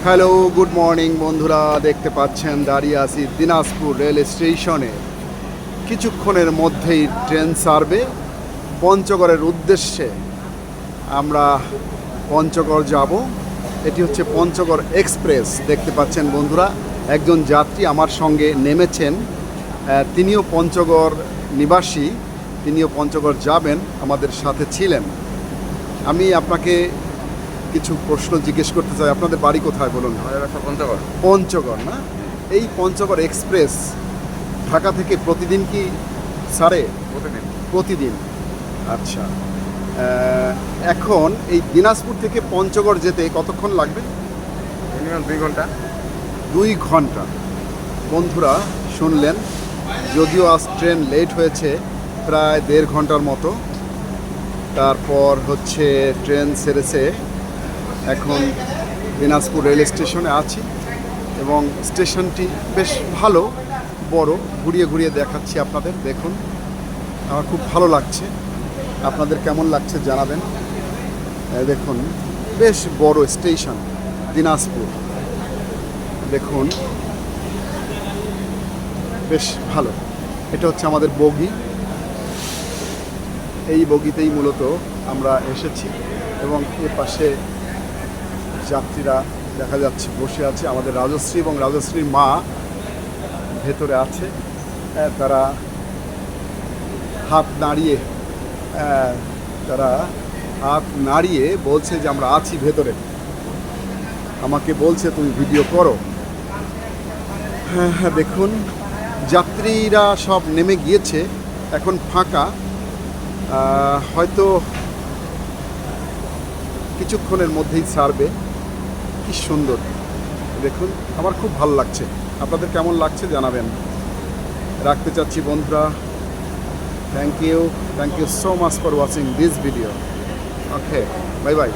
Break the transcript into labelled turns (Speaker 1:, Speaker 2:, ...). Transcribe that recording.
Speaker 1: Hello, good morning বন্ধুরা। দেখতে পাচ্ছেন দাঁড়িয়ে আছি দিনাজপুর রেল স্টেশনে। কিছুক্ষণের মধ্যেই ট্রেন ছাড়বে পঞ্চগড়ের উদ্দেশ্যে। আমরা পঞ্চগড় যাব। এটি হচ্ছে পঞ্চগড় এক্সপ্রেস। দেখতে পাচ্ছেন বন্ধুরা, একজন যাত্রী আমার সঙ্গে নেমেছেন। তিনিও পঞ্চগড় নিবাসী, তিনিও পঞ্চগড় যাবেন, আমাদের সাথে ছিলেন। আমি আপনাকে কিছু প্রশ্ন জিজ্ঞেস করতে চাই। আপনাদের বাড়ি কোথায় বলুন?
Speaker 2: পঞ্চগড়।
Speaker 1: পঞ্চগড় না? এই পঞ্চগড় এক্সপ্রেস ঢাকা থেকে প্রতিদিন কি ছাড়ে?
Speaker 2: প্রতিদিন।
Speaker 1: প্রতিদিন। আচ্ছা, এখন এই দিনাজপুর থেকে পঞ্চগড় যেতে কতক্ষণ লাগবে?
Speaker 2: মিনিমাম 2 ঘন্টা।
Speaker 1: 2 ঘন্টা। বন্ধুরা শুনলেন, যদিও আজ ট্রেন লেট হয়েছে প্রায় 1.5 ঘন্টার মতো। তারপর হচ্ছে ট্রেন ছেড়েছে। এখন দিনাজপুর রেল স্টেশনে আছি এবং স্টেশনটি বেশ ভালো, বড়। ঘুরিয়ে ঘুরিয়ে দেখাচ্ছি আপনাদের। দেখুন, আমার খুব ভালো লাগছে। আপনাদের কেমন লাগছে জানাবেন। দেখুন, বেশ বড় স্টেশন দিনাজপুর। দেখুন, বেশ ভালো। এটা হচ্ছে আমাদের বগি। এই বগিতেই মূলত আমরা এসেছি এবং এর পাশে যাত্রীরা দেখা যাচ্ছে বসে আছে। আমাদের রাজশ্রী এবং রাজশ্রীর মা ভেতরে আছে। তারা হাত নাড়িয়ে বলছে যে আমরা আছি ভেতরে। আমাকে বলছে তুমি ভিডিও করো। হ্যাঁ, দেখুন, যাত্রীরা সব নেমে গিয়েছে, এখন ফাঁকা। হয়তো কিছুক্ষণের মধ্যেই ছাড়বে। কি সুন্দর দেখুন, আমার খুব ভালো লাগছে। আপনাদের কেমন লাগছে জানাবেন। রাখতে চাচ্ছি বন্ধুরা। Thank you so much for watching this video. Okay, bye by.